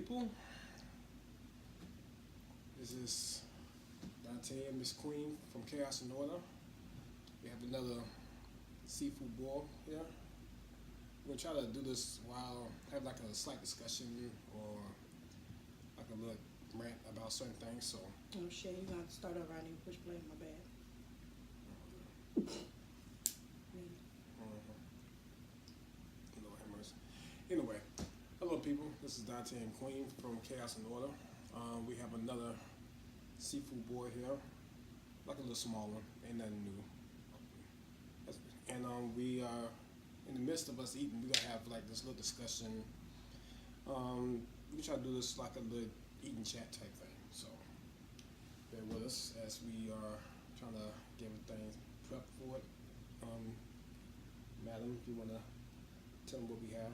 people. This is Dante and Miss Queen from Chaos and Order. We have another seafood boil here. We're gonna try to do this while have like a slight discussion or like a little rant about certain things. So. Oh shit! You got to start over. I need to push play. My bad. Lord have mercy. Anyway, hello people. This is Dante and Queen from Chaos and Order. We have another seafood boil here, like a little small one, ain't nothing new. And we are in the midst of us eating. We gotta have like this little discussion. We try to do this like a little eating chat type thing. So bear with us as we are trying to get everything prepped for it. Madam, if you wanna tell them what we have.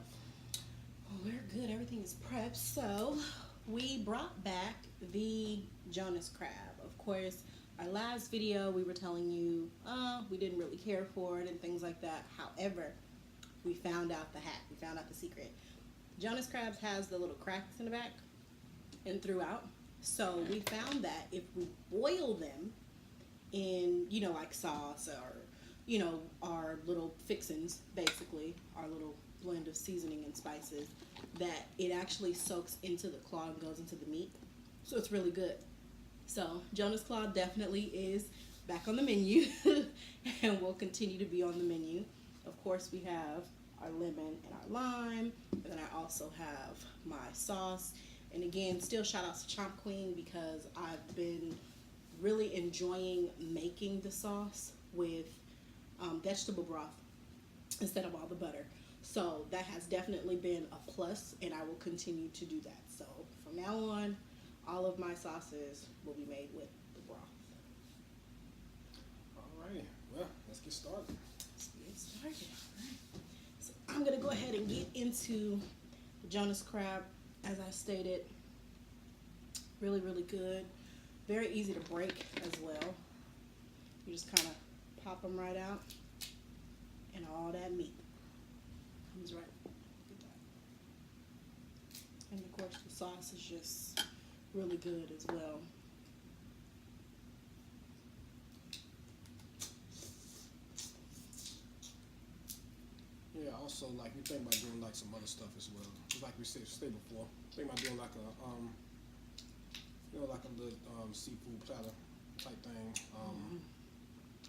Well, we're good. Everything is prepped. So we brought back the Jonah's crab. Of course, our last video we were telling you we didn't really care for it and things like that. However, we found out the hack. We found out the secret. Jonah's crabs has the little cracks in the back and throughout. So we found that if we boil them in, like sauce or, our little fixins, basically, our little blend of seasoning and spices, that it actually soaks into the claw and goes into the meat. So it's really good. So Jonah's Claw definitely is back on the menu and will continue to be on the menu. Of course, we have our lemon and our lime, and then I also have my sauce. And again, still shout out to Chomp Queen because I've been really enjoying making the sauce with vegetable broth instead of all the butter. So that has definitely been a plus, and I will continue to do that. So from now on, all of my sauces will be made with the broth. Alrighty, well, let's get started. All right. So I'm gonna go ahead and get into the Jonah's crab. As I stated, really, really good. Very easy to break as well. You just kind of pop them right out, and all that meat comes right with that. And of course, the sauce is just really good as well. Yeah, also like we think about doing like some other stuff as well. Just like we said before, think about doing like a like a little seafood platter type thing.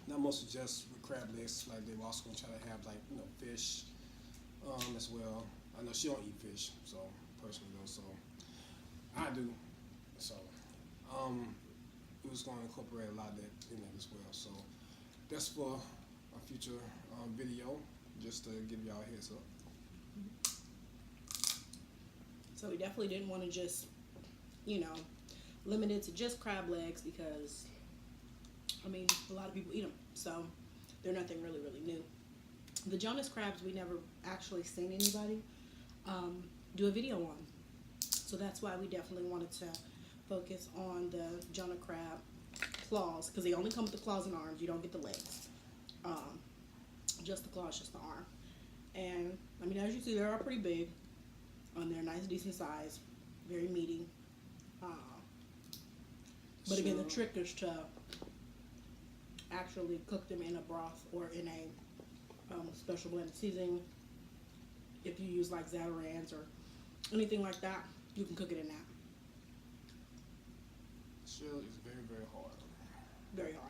Not mostly just with crab legs. Like they were also gonna try to have like fish as well. I know she don't eat fish, so personally though, so I do. So we was gonna incorporate a lot of that in there as well. So that's for a future video. Just to give y'all a heads up. So we definitely didn't want to just, limit it to just crab legs because, a lot of people eat them. So they're nothing really, really new. The Jonah's crabs, we never actually seen anybody do a video on. So that's why we definitely wanted to focus on the Jonah crab claws because they only come with the claws and arms. You don't get the legs. Just the claws, just the arm. And as you see, they are pretty big. They're nice, decent size, very meaty. But again, the trick is to actually cook them in a broth or in a special blend of seasoning. If you use like Zatarans or anything like that, you can cook it in that. Shell is very, very hard. Very hard.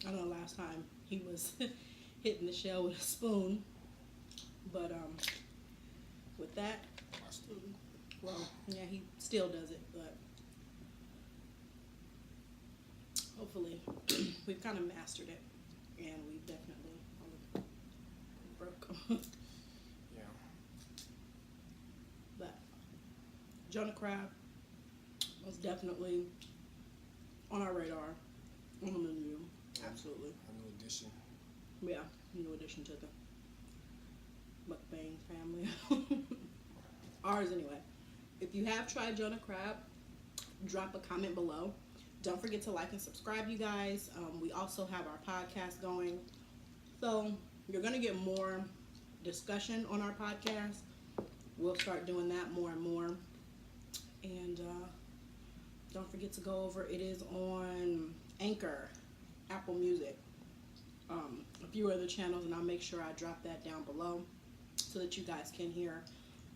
I know last time he was hitting the shell with a spoon, but with that, well, yeah, he still does it, but hopefully we've kind of mastered it, and we've definitely broke. Yeah. But Jonah crab was definitely on our radar, on the menu. Absolutely. A new addition. Yeah, new addition to the Mukbang family. Ours anyway. If you have tried Jonah crab, drop a comment below. Don't forget to like and subscribe, you guys. We also have our podcast going. So you're going to get more discussion on our podcast. we'll start doing that more and more. And don't forget to go over. It is on Anchor, Apple Music, a few other channels, and I'll make sure I drop that down below so that you guys can hear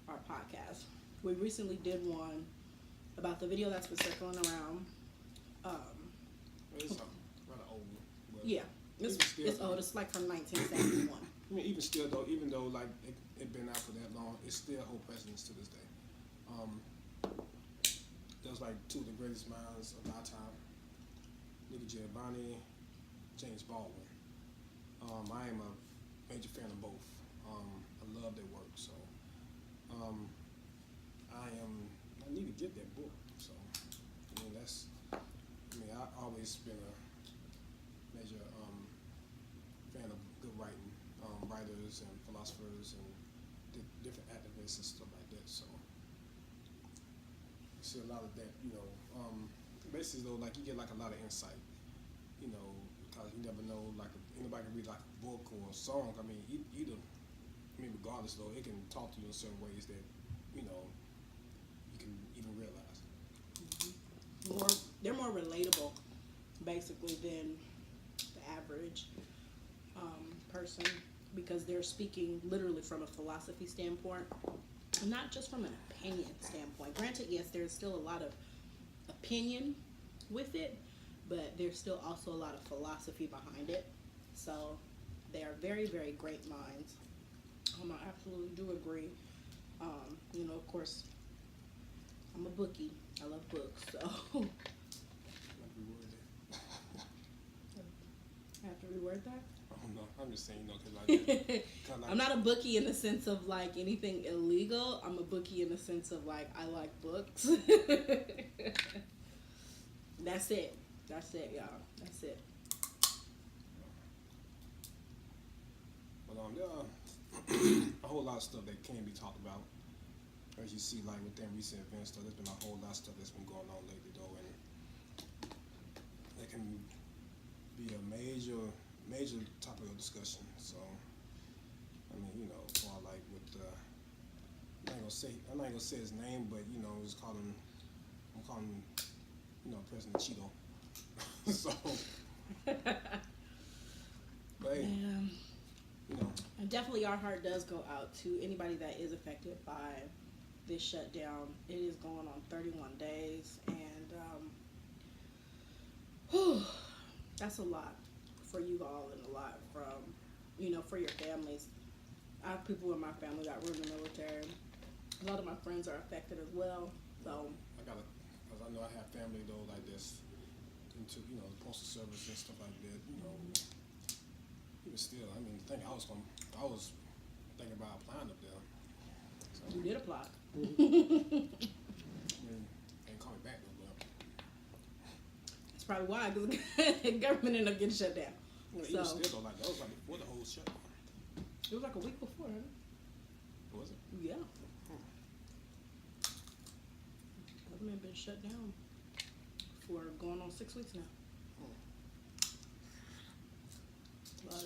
our podcast. We recently did one about the video that's been circling around. It's rather old. But Yeah, it's old. It's like from 1971. I mean, even though like it been out for that long, it still hold precedence to this day. There's like two of the greatest minds of our time, Nicky Giovanni, James Baldwin. I am a major fan of both. I love their work, so I need to get that book. So I've always been a major fan of good writing, writers and philosophers and different activists and stuff like that. So you see a lot of that, basically though, like you get like a lot of insight, because you never know, like anybody can read like a book or a song. I mean, regardless though, it can talk to you in certain ways that, you can even realize. They're more relatable, basically, than the average person, because they're speaking literally from a philosophy standpoint, not just from an opinion standpoint. Granted, yes, there's still a lot of opinion with it, but there's still also a lot of philosophy behind it. So they are very, very great minds. I absolutely do agree. Of course, I'm a bookie. I love books, so I have to reword that. Oh no, I'm just saying, because I'm not a bookie in the sense of like anything illegal. I'm a bookie in the sense of like I like books. That's it, y'all. That's it. But there are a whole lot of stuff that can be talked about. As you see, like within recent events, there's been a whole lot of stuff that's been going on lately, though, and it can be a major topic of discussion. So, for like with I'm not gonna say his name, but I'm calling him, President Cheeto. So, but hey, and definitely our heart does go out to anybody that is affected by this shutdown. It is going on 31 days, and that's a lot for you all, and a lot from, for your families. I have people in my family that were in the military. A lot of my friends are affected as well. So because I know I have family though like this into the postal service and stuff like that. Even still, I was thinking about applying up there. So, you did apply. Ain't call me back though, but that's probably why, because the government ended up getting shut down. Even still though, like that was like before the whole shutdown. It was like a week before, huh? Was it? Yeah. Government been shut down for going on 6 weeks now. But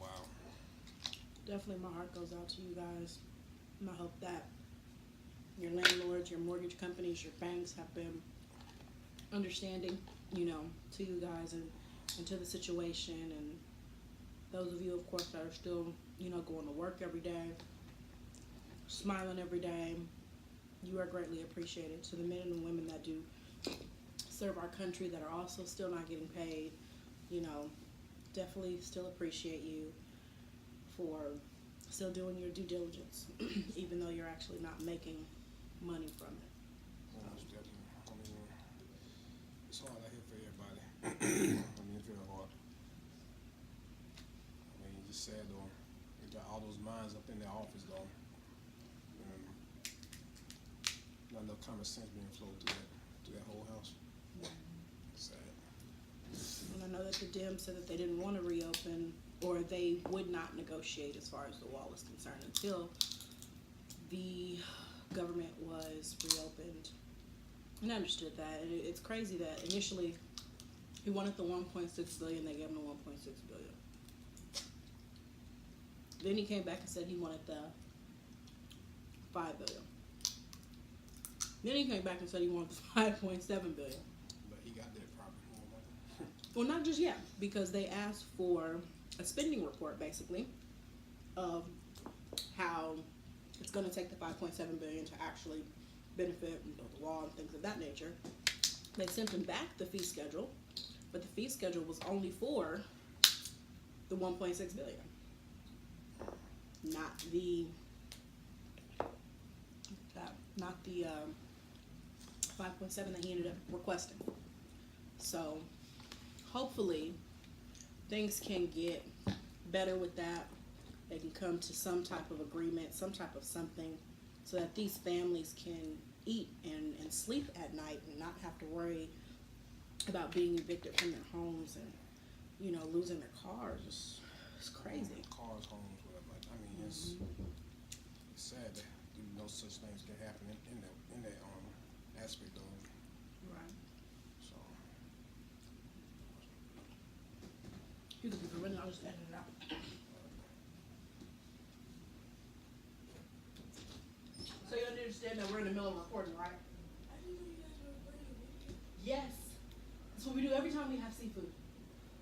wow. Definitely my heart goes out to you guys, and I hope that your landlords, your mortgage companies, your banks have been understanding, to you guys and to the situation. And those of you, of course, that are still, going to work every day, smiling every day, you are greatly appreciated. To the men and women that do serve our country that are also still not getting paid, definitely still appreciate you for still doing your due diligence, even though you're actually not making money from it. It's hard out here for everybody. It's very hard. It's just sad though. You got all those minds up in their office though. Not enough common sense being flowed through that whole house. Sad. And I know that the Dems said that they didn't want to reopen, or they would not negotiate as far as the wall is concerned until the government was reopened. And I understood that. And it's crazy that initially he wanted the 1.6 billion, they gave him the 1.6 billion. Then he came back and said he wanted the $5 billion. Then he came back and said he wanted 5.7 billion. But he got that probably. Well, not just yet, because they asked for a spending report, basically, of how it's going to take the 5.7 billion to actually benefit and build the wall and things of that nature. They sent him back the fee schedule, but the fee schedule was only for the 1.6 billion, not the 5.7 that he ended up requesting. So hopefully things can get better with that. They can come to some type of agreement, some type of something, so that these families can eat and sleep at night and not have to worry about being evicted from their homes and, you know, losing their cars. It's crazy. Cars, homes, whatever. Like, I mean, it's sad that no such things can happen in that aspect of it. Right. So You can keep it running. I'll just edit it out. So you understand that we're in the middle of recording, right? I didn't know you guys were recording a video. Yes. That's what we do every time we have seafood.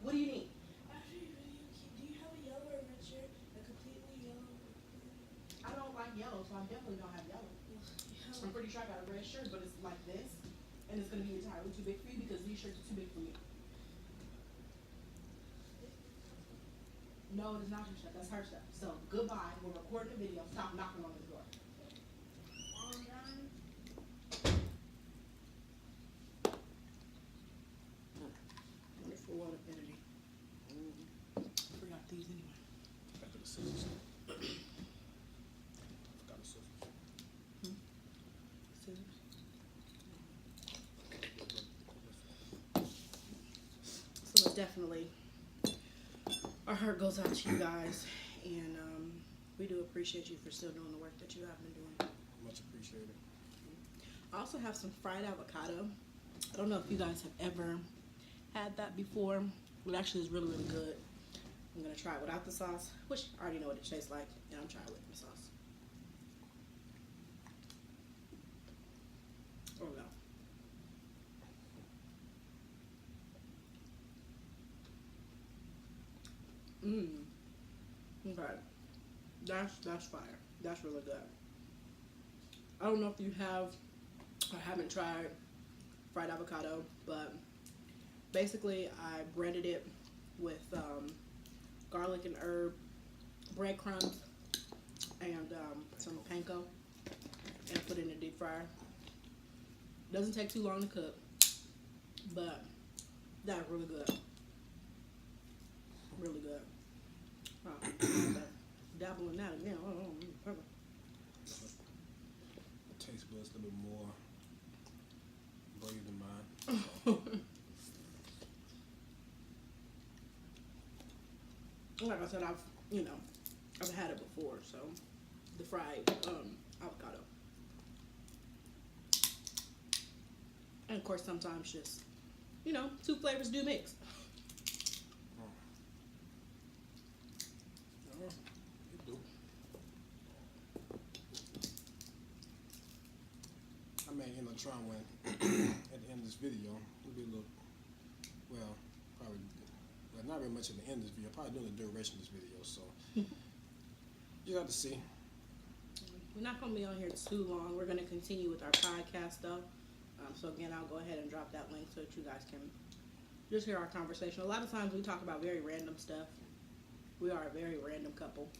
What do you need? After your video, do you have a yellow or red shirt? A completely yellow? I don't like yellow, so I definitely don't have yellow. I'm pretty sure I got a red shirt, but it's like this, and it's going to be entirely too big for you because these shirts are too big for me. No, it is not your stuff. That's her stuff. So, goodbye. We're recording a video. Stop knocking on the door. Wonderful world of entity. Forgot these anyway. back to the scissors. Forgot the scissors. Scissors. So it's definitely, our heart goes out to you guys, and we do appreciate you for still doing the work that you have been doing. Much appreciated. I also have some fried avocado. I don't know if you guys have ever had that before. It actually is really, really good. I'm gonna try it without the sauce, which I already know what it tastes like, and I'm trying it with the sauce. Oh no. Okay. That's fire. That's really good. I don't know if you have or haven't tried fried avocado, but basically I breaded it with garlic and herb, breadcrumbs, and some panko, and put it in a deep fryer. Doesn't take too long to cook, but that's really good. Really good. Dabble in that again. Perfect. The taste buds a little bit more brave than mine. Like I said, I've had it before, so the fried avocado. And of course sometimes just, two flavors do mix. It do. I may end up trying one at the end of this video. It'll be a little, probably, not very much at the end of this video. Probably doing the duration of this video, so you have to see. We're not going to be on here too long. We're going to continue with our podcast, though. So again, I'll go ahead and drop that link so that you guys can just hear our conversation. A lot of times we talk about very random stuff. We are a very random couple.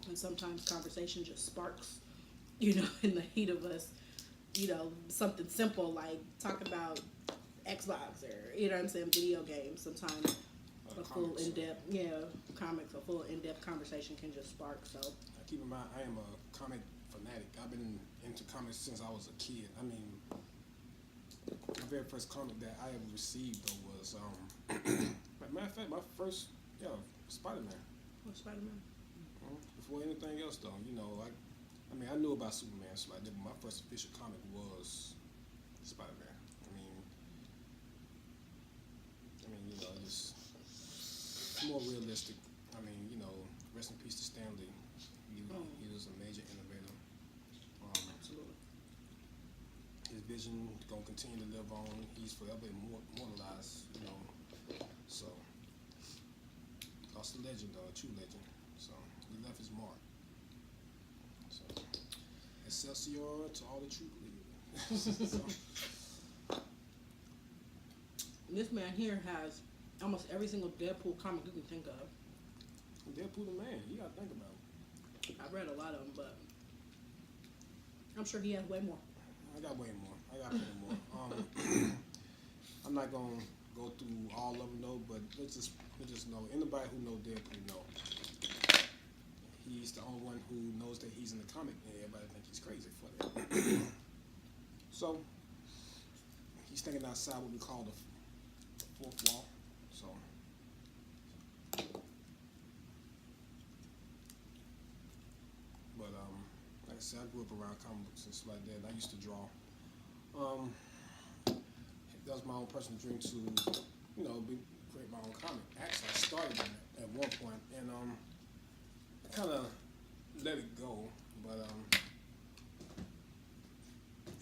And sometimes conversation just sparks, in the heat of us, something simple like talking about Xbox or, video games. Sometimes a full in-depth, comics, a full in-depth conversation can just spark, so. Keep in mind, I am a comic fanatic. I've been into comics since I was a kid. I mean, the very first comic that I ever received, though, was, matter of fact, my first, Spider-Man. Oh, Spider-Man. Before anything else, though, I knew about Superman, so but my first official comic was Spider-Man. Just more realistic. Rest in peace to Stan Lee. He was a major innovator. vision gonna continue to live on. He's forever immortalized, you know. So, lost a legend, though, a true legend. So, he left his mark. So, Excelsior to all the true believers. So, This man here has almost every single Deadpool comic you can think of. Deadpool the man, you gotta think about it. I've read a lot of them, but I'm sure he has way more. I got way more. I got way more. I'm not gonna go through all of them though, but let's just know anybody who knows Deadpool know. He's the only one who knows that he's in the comic, and everybody think he's crazy for that. So he's thinking outside what we call the fourth wall. So but like I said, I grew up around comic books and stuff like that. I used to draw. That was my own personal dream to, you know, create my own comic. Actually, I started on it at one point, and I kind of let it go. But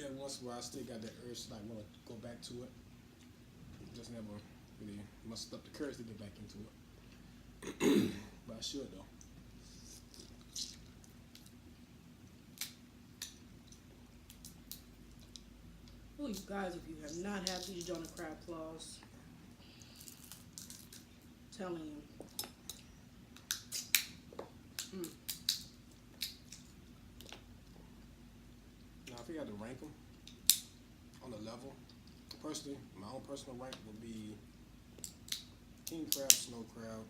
every once in a while, I still got that urge to like want to go back to it. Just never really mustered up the courage to get back into it. But I should though. Oh, you guys, if you have not had these Jonah crab claws, I'm telling you. Now, if you had to rank them on the level, personally, my own personal rank would be king crab, snow crab,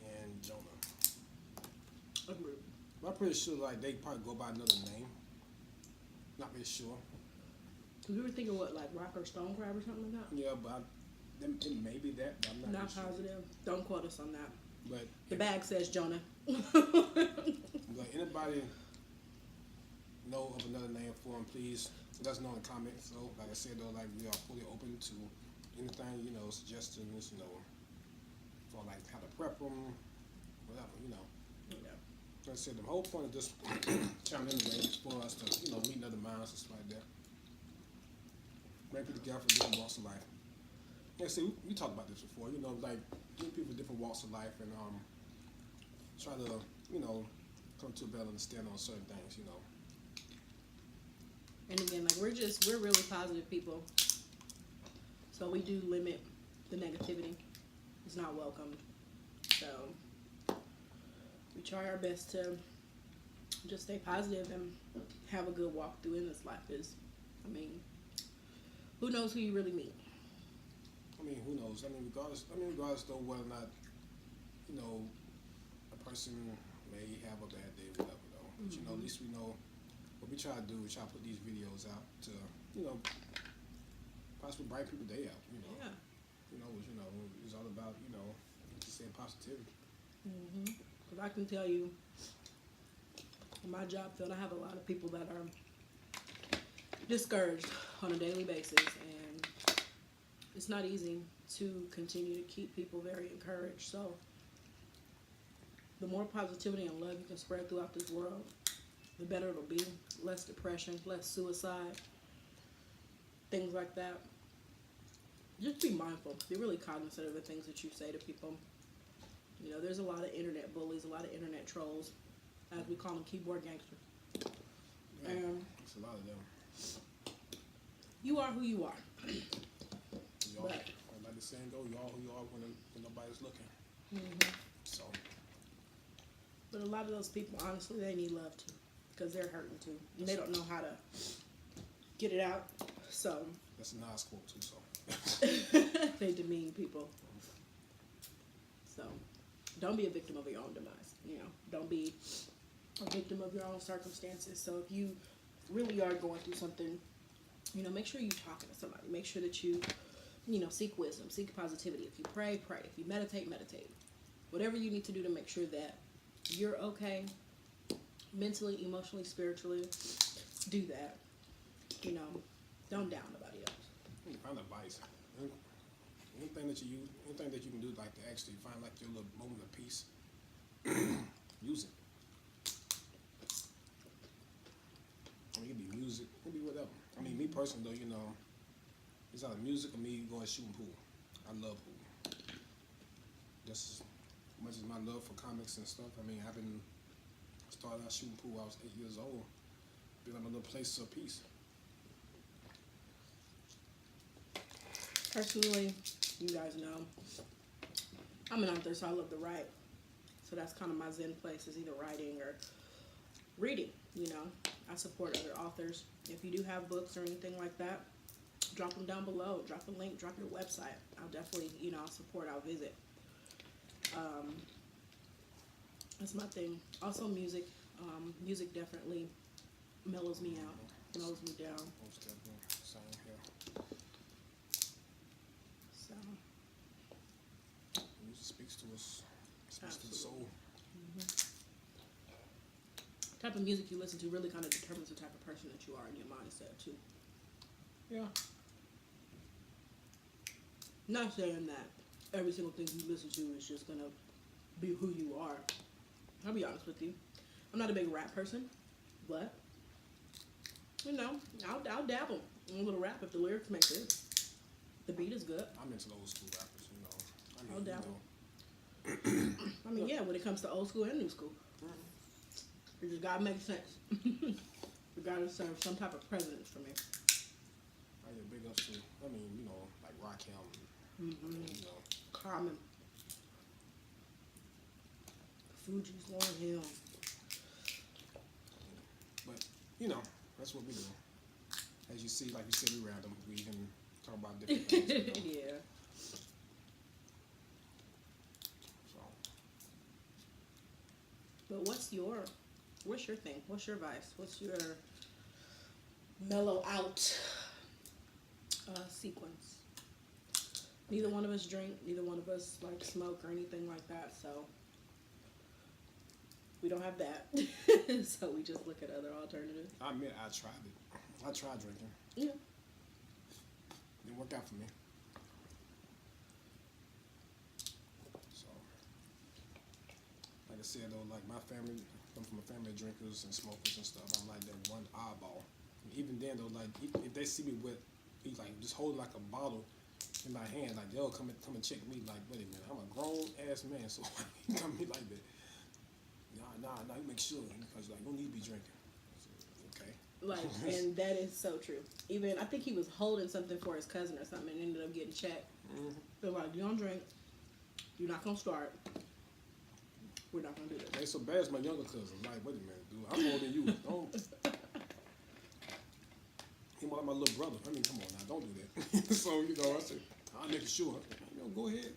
and Jonah. Agreed. But I'm pretty sure like they probably go by another name. Not really sure. You were thinking what, like rock or stone crab or something like that? Yeah, but it may be that. But I'm not, Not really sure. positive. Don't quote us on that. But The bag says Jonah. But anybody know of another name for them, please let us know in the comments. So, like I said though, like we are fully open to anything, you know, suggestions, you know, for like how to prep them, whatever, you know. Yeah. Like I said, the whole point of this channel anyway is for us to, you know, meet other minds and stuff like that. Bring people together from different walks of life. Yeah, see, we talked about this before, you know, like meet people with different walks of life and try to, you know, come to a better understanding on certain things, you know. And again, like we're really positive people. So we do limit the negativity. It's not welcome. So we try our best to just stay positive and have a good walk through in this life. I mean, who knows who you really meet? I mean, who knows? I mean, regardless though whether or not, you know, a person may have a bad day, whatever though. But you know, at least we know what we try to do. We try to put these videos out to, you know, possibly brighten people's day out. You know, Yeah. It's all about, you know, just saying positivity. Because I can tell you, in my job field, I have a lot of people that are discouraged on a daily basis, and it's not easy to continue to keep people very encouraged. So the more positivity and love you can spread throughout this world, the better it'll be. Less depression, less suicide, things like that. Just be mindful. Be really cognizant of the things that you say to people. You know, there's a lot of internet bullies, a lot of internet trolls, as we call them, keyboard gangsters. Yeah, And it's a lot of them. you are who you are. Y'all, But- like the saying go, you are who you are when nobody's looking. So, But a lot of those people, honestly, they need love too, because they're hurting too, and they don't know how to get it out. So that's a nice quote too, so. they demean people. So don't be a victim of your own demise. You know, don't be a victim of your own circumstances. So if you really are going through something, you know, make sure you're talking to somebody. Make sure that you know, seek wisdom, seek positivity. If you pray, pray. If you meditate, meditate. Whatever you need to do to make sure that you're okay, mentally, emotionally, spiritually, do that. You know, don't down nobody else. Find advice. Anything that you can do like to actually find like your little moment of peace, use it. I mean, it could be music, it could be whatever. I mean, person though, you know, it's either music or me going shooting pool. I love pool. Just as much as my love for comics and stuff. I mean, I've been started out shooting pool when I was 8 years old. Be like my little place of peace. Personally, you guys know, I'm an author, so I love to write. So that's kind of my zen place, is either writing or reading, you know. I support other authors. If you do have books or anything like that, drop them down below. Drop a link, drop your website. I'll definitely, you know, I'll support, I'll visit. That's my thing. Also music. Music definitely mellows me out, mellows me down. Most definitely. Same here. So, Music speaks to us. Speaks to the absolutely. soul. Type of music you listen to really kind of determines the type of person that you are in your mindset too. Yeah. Not saying that every single thing you listen to is just gonna be who you are. I'll be honest with you. I'm not a big rap person, but you know, I'll dabble in a little rap if the lyrics make sense. The beat is good. I'm into the old school rappers, you know. I mean, I'll dabble. You know, I mean, yeah, when it comes to old school and new school, it just gotta make sense. It gotta serve some type of precedence for me. I get big ups to, I mean, you know, like Rakim, you know. Common. Fuji's, Lauryn Hill. But, you know, that's what we do. As you see, like you said, we random. We can talk about different things. You know? Yeah. So, But what's your thing? What's your vice? What's your mellow out sequence? Neither one of us drink. Neither one of us like smoke or anything like that. So we don't have that. So we just look at other alternatives. I admit, I tried it. I tried drinking. Yeah. Didn't work out for me. So, like I said, though, like my family, I'm from a family of drinkers and smokers and stuff. I'm like that one eyeball. And even then, though, like if they see me with, like just hold like a bottle in my hand, like they'll come and check me. Like, wait a minute, I'm a grown ass man, so you come me like that. Nah, you make sure because like you don't need to be drinking. So, okay. Like, and that is so true. Even I think he was holding something for his cousin or something and ended up getting checked. They're like, you don't drink. You're not gonna start. We're not gonna do this. They so bad as my younger cousin. Like, wait a minute, dude, I'm older than you. Don't. He more like my little brother. I mean, come on now, don't do that. So you know, I said, I'll make sure. You know, go ahead.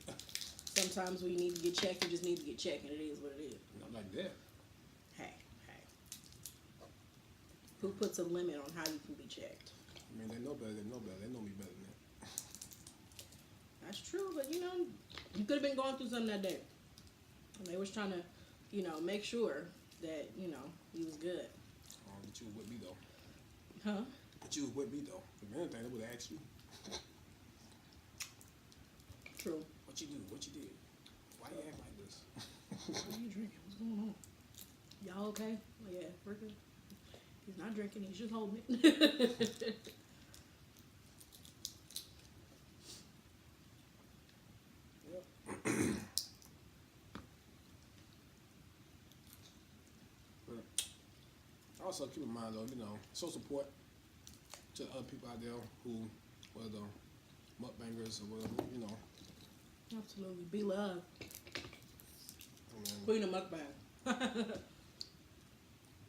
Sometimes when you need to get checked, you just need to get checked, and it is what it is. Not like that. Hey. Who puts a limit on how you can be checked? I mean, they know better. They know better. They know me better than that. That's true, but you know, you could have been going through something that day. And they was trying to, you know, make sure that, you know, you was good. But you was with me though. Huh? But you was with me though. If anything, they would have asked you. True. What you do? What you did? Why you act like this? What are you drinking? What's going on? Y'all okay? Oh, yeah, we're good. He's not drinking, he's just holding it. Yep. But also keep in mind though, you know, show support to other people out there who, whether the mukbangers or whatever, you know. Absolutely. Be loved. I mean, Queen of Mukbang.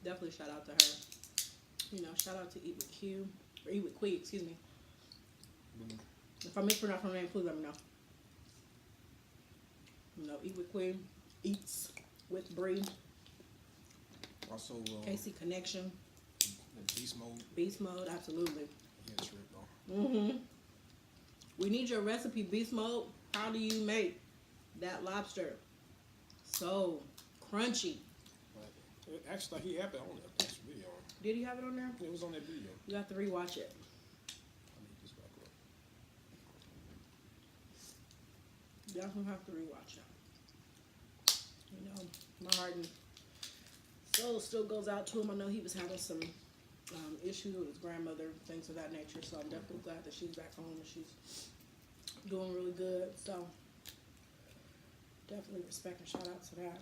Definitely shout out to her. You know, shout out to Eat with Q. Or Eat with Queen, excuse me. If I mispronounce her name, please let me know. You know, Eat with Queen. Eats with Bree. also, Casey Connection. the beast mode. Beast Mode, absolutely. Yeah, trip though. Mm-hmm. We need your recipe, Beast Mode. How do you make that lobster so crunchy? But actually, he had it on that video. Did he have it on there? It was on that video. You have to rewatch it. I need this back up. Definitely have to rewatch it. You know, my heart and soul still goes out to him. I know he was having some issues with his grandmother, things of that nature. So I'm definitely glad that she's back home and she's doing really good. So definitely respect and shout out to that.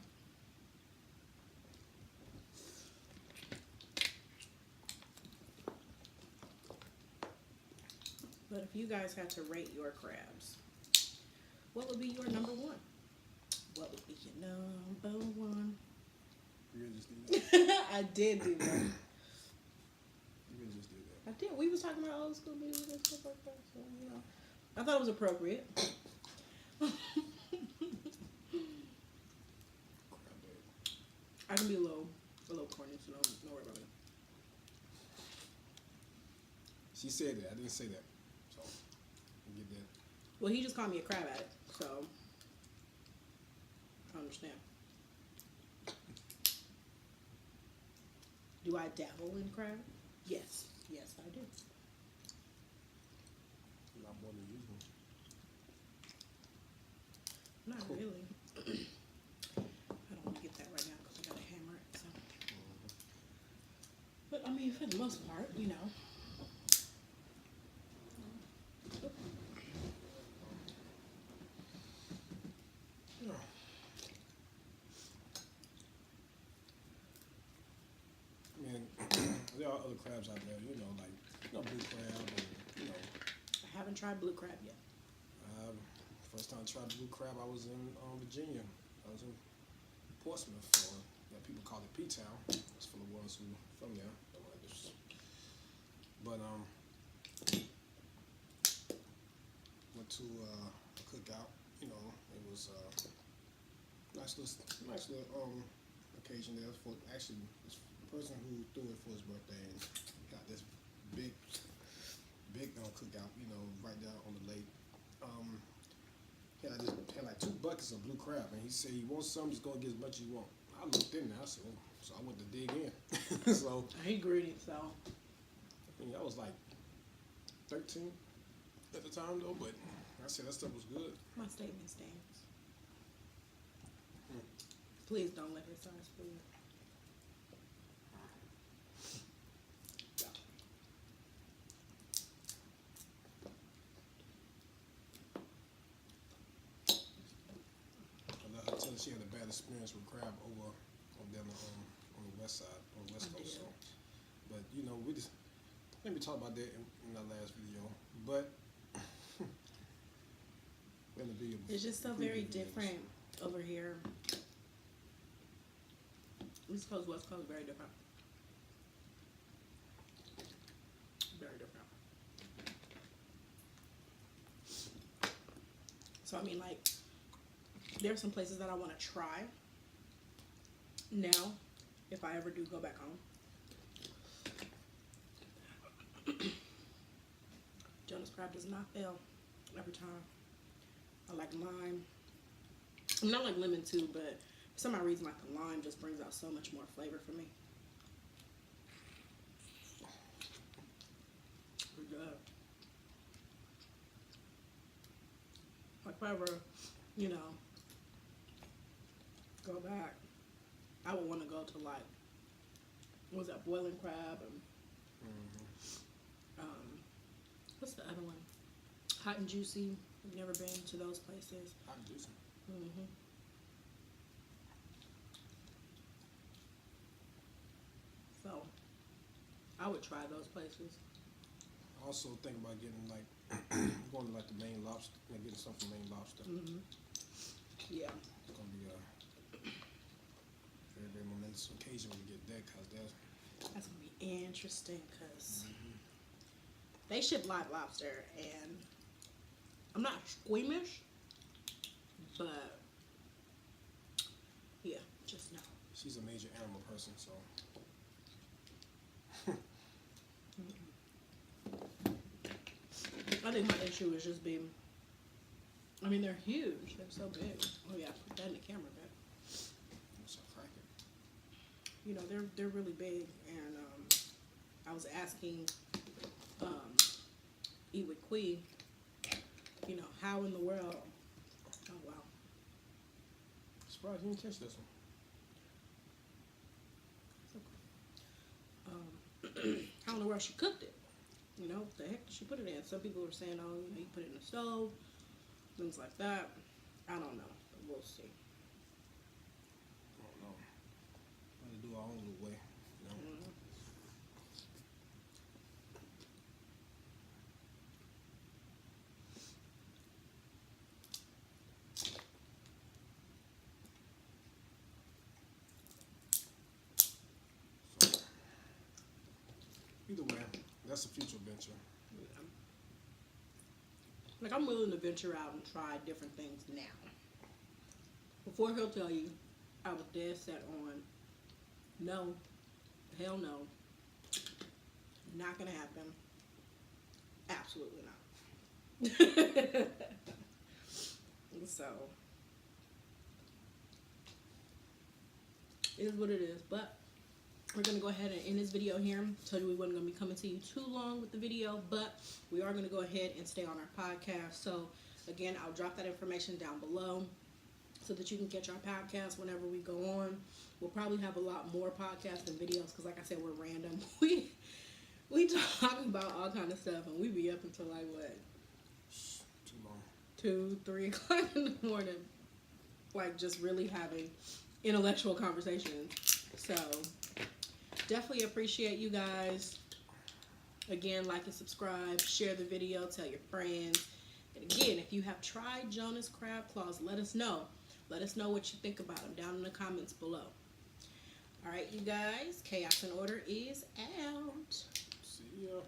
But if you guys had to rate your crabs, what would be your number one? What would be your number one? You really just did that? I did do that. You really just did that. I did. We was talking about old school music and stuff like that. So, you know, I thought it was appropriate. Crab bag. I can be a little corny, so don't worry about it. She said that. I didn't say that. So, you get that. Well, he just called me a crab addict, so I understand. Do I dabble in crab? Yes. Yes, I do. A lot more than usual. Not Cool. really. I don't want to get that right now because I got to hammer it. So. But I mean, for the most part, you know. Yeah. I mean, there are other crabs out there, you know, like, blue crab, and, I haven't tried blue crab yet. first time I tried blue crab, I was in Virginia. I was in Portsmouth, or people call it P-Town. That's for the ones who from there. But went to a cookout. You know, it was nice little occasion there for actually this person who threw it for his birthday and got this big cookout. You know, right down on the lake. Had like 2 buckets of blue crab, and he said, "You want some? Just go and get as much as you want." I looked in there. I said, "Oh," so I went to dig in. So I ain't greedy, so. I mean, I was like 13 at the time, though. But I said that stuff was good. My statement stands. Please don't let her size food. I tell her she had a bad experience with crab over down on the west side, on the west coast. So, but you know, we just maybe talk about that in our last video. But It's just so very different over here. East Coast, West Coast, very different. Very different. So I mean, like, there are some places that I want to try now, if I ever do go back home. Jonah's crab does not fail every time. I like lime. I mean, I like lemon too, but for some odd reason, like the lime just brings out so much more flavor for me. Pretty good. Like if I ever, you know, go back, I would want to go to like, what was that, boiling crab and what's the other one? Hot and Juicy. I've never been to those places. Hot and Juicy. So, I would try those places. I also think about getting like going to like the Maine Lobster, getting something from Maine Lobster. Yeah. It's gonna be a very, very momentous occasion when we get that, cause That's gonna be interesting because they ship live lobster, and I'm not squeamish, but yeah, just no. she's a major animal person, so. I think my issue is just being, I mean, they're huge. They're so big. Oh yeah, put that in the camera a bit. It's a cracker. You know, they're really big, and I was asking Iwikwi, you know, how in the world, oh wow. Surprised you didn't catch this one. I don't know where she cooked it. You know, what the heck did she put it in? Some people were saying, oh, you know, you put it in the stove, things like that. I don't know, but we'll see. I don't know. We're gonna do our own little way, you know. So, either way, that's a future venture. Yeah. Like, I'm willing to venture out and try different things now. Before he'll tell you, I was dead set on, no, hell no, not gonna happen. Absolutely not. So, it is what it is. But we're gonna go ahead and end this video here. Told you we wasn't gonna be coming to you too long with the video, but we are gonna go ahead and stay on our podcast. So again, I'll drop that information down below so that you can catch our podcast whenever we go on. We'll probably have a lot more podcasts and videos because, like I said, we're random. We talk about all kind of stuff, and we be up until like what? Too long. 2, 3 o'clock in the morning, like just really having intellectual conversations. So definitely appreciate you guys. Again, like and subscribe, share the video, tell your friends. And again, if you have tried Jonah's crab claws, let us know. Let us know what you think about them down in the comments below. All right, you guys, Chaos and Order is out. See ya.